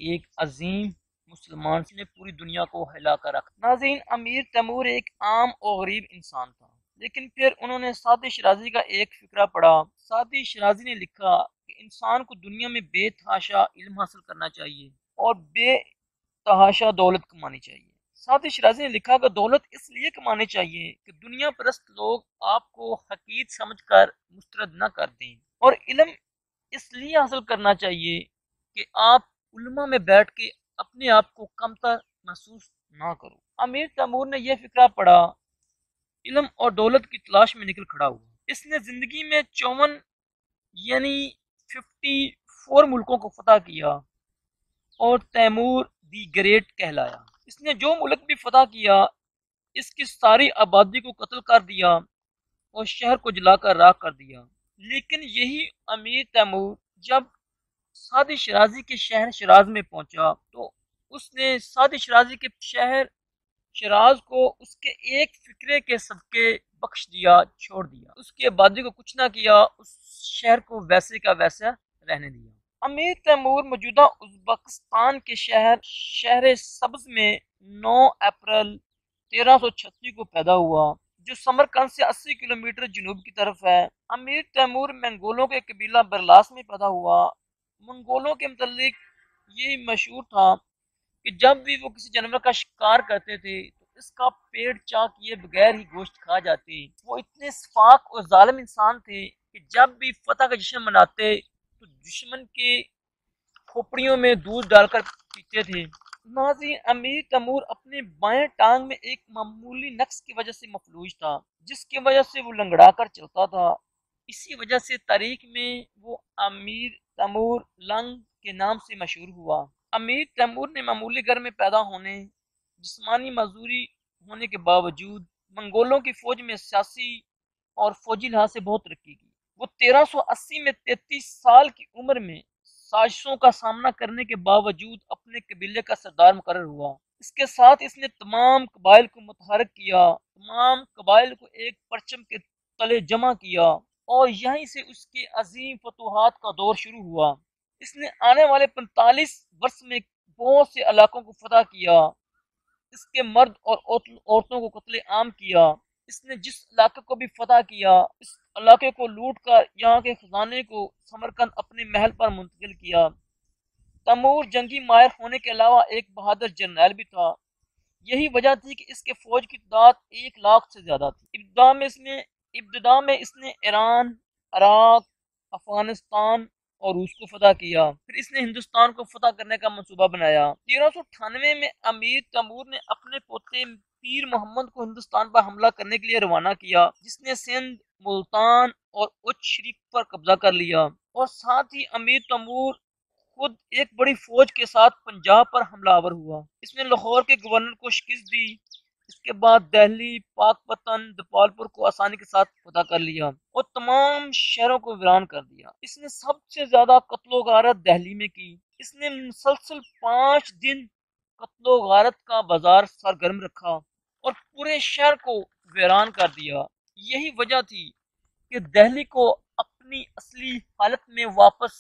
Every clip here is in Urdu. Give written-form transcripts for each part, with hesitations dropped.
ایک عظیم مسلمان نے پوری دنیا کو ہلا کر رکھ۔ ناظرین، امیر تیمور ایک عام اور غریب انسان تھا، لیکن پھر انہوں نے سعدی شیرازی کا ایک فقرہ پڑھا۔ سعدی شیرازی نے لکھا کہ انسان کو دنیا میں بے تحاشا علم حاصل کرنا چاہیے اور بے تحاشا دولت کمانی چاہیے۔ سعدی شیرازی نے لکھا کہ دولت اس لیے کمانی چاہیے کہ دنیا پرست لوگ آپ کو حقیر سمجھ کر مسترد نہ کر دیں، اور علم اس لیے حاصل کرنا چاہیے کہ آپ علماء میں بیٹھ کے اپنے آپ کو کمتر محسوس نہ کرو۔ امیر تیمور نے یہ فقرہ پڑھا، علم اور دولت کی تلاش میں نکل کھڑا ہوا۔ اس نے زندگی میں 54 یعنی 54 ملکوں کو فتح کیا اور تیمور دی گریٹ کہلایا۔ اس نے جو ملک بھی فتح کیا اس کی ساری آبادی کو قتل کر دیا اور شہر کو جلا کر راکھ کر دیا۔ لیکن یہی امیر تیمور جب سعدی شیرازی کے شہر شیراز میں پہنچا تو اس نے سعدی شیرازی کے شہر شیراز کو اس کے ایک فکرے کے صدقے بخش دیا، چھوڑ دیا۔ اس کی آبادی کو کچھ نہ کیا، اس شہر کو ویسے کا ویسا رہنے دیا۔ امیر تیمور موجودہ ازبکستان کے شہر سبز میں 9 اپریل 1336 کو پیدا ہوا، جو سمرقند سے 80 کلومیٹر جنوب کی طرف ہے۔ امیر تیمور منگولوں کے قبیلہ برلاس میں پیدا ہوا۔ منگولوں کے متعلق یہ مشہور تھا کہ جب بھی وہ کسی جانور کا شکار کرتے تھے تو اس کا پیٹ چاک کیے بغیر ہی گوشت کھا جاتے۔ وہ اتنے شفاق اور ظالم انسان تھے کہ جب بھی فتح کا جشن مناتے تو دشمن کے کھوپڑیوں میں دودھ ڈال کر پیتے تھے۔ ناظرین، امیر تیمور اپنے بائیں ٹانگ میں ایک معمولی نقص کی وجہ سے مفلوج تھا، جس کی وجہ سے وہ لنگڑا کر چلتا تھا۔ اسی وجہ سے تاریخ میں وہ امیر تیمور لنگ کے نام سے مشہور ہوا۔ امیر تیمور نے معمولی گھر میں پیدا ہونے، جسمانی معذوری ہونے کے باوجود منگولوں کی فوج میں سیاسی اور فوجی لحاظ سے بہت ترقی کی۔ وہ 1380 میں 33 سال کی عمر میں سازشوں کا سامنا کرنے کے باوجود اپنے قبیلے کا سردار مقرر ہوا۔ اس کے ساتھ اس نے تمام قبائل کو متحرک کیا، تمام قبائل کو ایک پرچم کے تلے جمع کیا، اور یہیں سے اس کے عظیم فتوحات کا دور شروع ہوا۔ اس نے آنے والے 45 برس میں بہت سے علاقوں کو فتح کیا، اس کے مرد اور عورتوں کو قتل عام کیا۔ اس نے جس علاقے کو بھی فتح کیا اس علاقے کو لوٹ کر یہاں کے خزانے کو سمرقند اپنے محل پر منتقل کیا۔ تیمور جنگی ماہر ہونے کے علاوہ ایک بہادر جرنیل بھی تھا۔ یہی وجہ تھی کہ اس کے فوج کی تعداد 1 لاکھ سے زیادہ تھی۔ ابتدا میں اس نے ایران، عراق، افغانستان اور روس کو فتح کیا، پھر اس نے ہندوستان کو فتح کرنے کا منصوبہ بنایا۔ 1398 میں امیر تیمور نے اپنے پوتے پیر محمد کو ہندوستان پر حملہ کرنے کے لیے روانہ کیا، جس نے سندھ، ملتان اور اچ شریف پر قبضہ کر لیا، اور ساتھ ہی امیر تیمور خود ایک بڑی فوج کے ساتھ پنجاب پر حملہ آور ہوا۔ اس نے لاہور کے گورنر کو شکست دی۔ اس کے بعد دہلی، پاک پتن، دپالپور کو آسانی کے ساتھ فتح کر لیا اور تمام شہروں کو ویران کر دیا۔ اس نے سب سے زیادہ قتل و غارت دہلی میں کی۔ اس نے مسلسل 5 دن قتل و غارت کا بازار سرگرم رکھا اور پورے شہر کو ویران کر دیا۔ یہی وجہ تھی کہ دہلی کو اپنی اصلی حالت میں واپس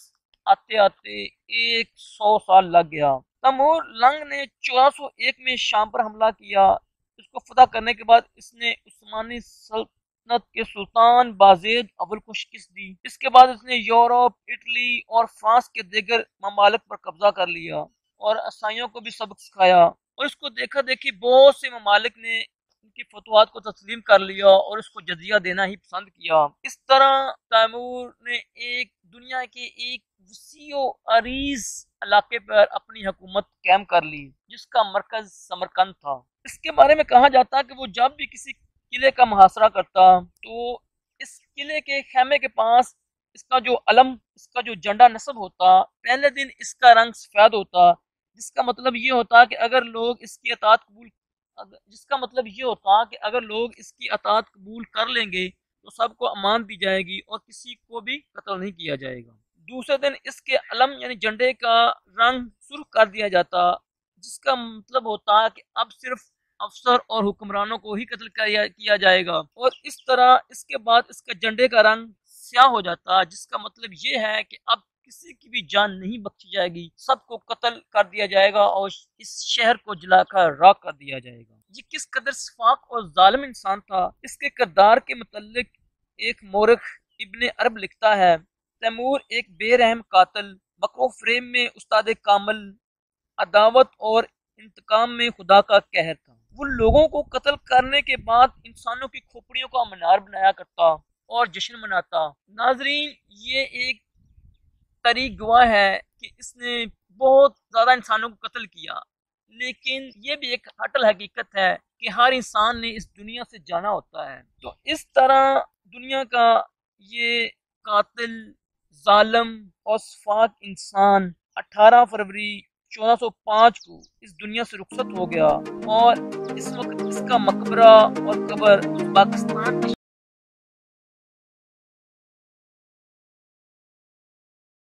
آتے آتے 100 سال لگ گیا۔ تیمور لنگ نے 1401 میں شام پر حملہ کیا۔ اس کو فتح کرنے کے بعد اس نے عثمانی سلطنت کے سلطان بازید اول کو شکست دی۔ اس کے بعد اس نے یورپ، اٹلی اور فرانس کے دیگر ممالک پر قبضہ کر لیا اور عیسائیوں کو بھی سبق سکھایا، اور اس کو دیکھا دیکھی بہت سے ممالک نے ان کی فتوحات کو تسلیم کر لیا اور اس کو جزیہ دینا ہی پسند کیا۔ اس طرح تیمور نے دنیا کے ایک وسیع و عریض علاقے پر اپنی حکومت قائم کر لی، جس کا مرکز سمرقند تھا۔ اس کے بارے میں کہا جاتا ہے کہ وہ جب بھی کسی قلعے کا محاصرہ کرتا تو اس قلعے کے خیمے کے پاس اس کا جو علم، اس کا جو جھنڈا نصب ہوتا، پہلے دن اس کا رنگ سفید ہوتا، جس کا مطلب یہ ہوتا کہ اگر لوگ اس کی اطاعت قبول کر لیں گے تو سب کو امان دی جائے گی اور کسی کو بھی قتل نہیں کیا جائے گا۔ دوسرے دن اس کے علم یعنی جھنڈے کا رنگ سرخ کر دیا جاتا، جس کا مطلب ہوتا کہ اب صرف افسر اور حکمرانوں کو ہی قتل کیا جائے گا، اور اس طرح اس کے بعد اس کا جھنڈے کا رنگ سیاہ ہو جاتا، جس کا مطلب یہ ہے کہ اب کسی کی بھی جان نہیں بخشی جائے گی، سب کو قتل کر دیا جائے گا اور اس شہر کو جلا کر راکھ کر دیا جائے گا۔ یہ کس قدر شفاق اور ظالم انسان تھا، اس کے کردار کے متعلق ایک مورخ ابن عرب لکھتا ہے، تیمور ایک بے رحم قاتل، مکر و فریب میں استاد کامل، عداوت اور انتقام میں خدا کا قہر تھا۔ وہ لوگوں کو قتل کرنے کے بعد انسانوں کی کھوپڑیوں کا منار بنایا کرتا اور جشن مناتا۔ ناظرین، یہ ایک طریق گواہ ہے کہ اس نے بہت زیادہ انسانوں کو قتل کیا، لیکن یہ بھی ایک اٹل حقیقت ہے کہ ہر انسان نے اس دنیا سے جانا ہوتا ہے۔ تو اس طرح دنیا کا یہ قاتل، ظالم اور شفاق انسان 18 فروری 1405 کو اس دنیا سے رخصت ہو گیا اور اس وقت اس کا مقبرہ اور قبر پاکستان کے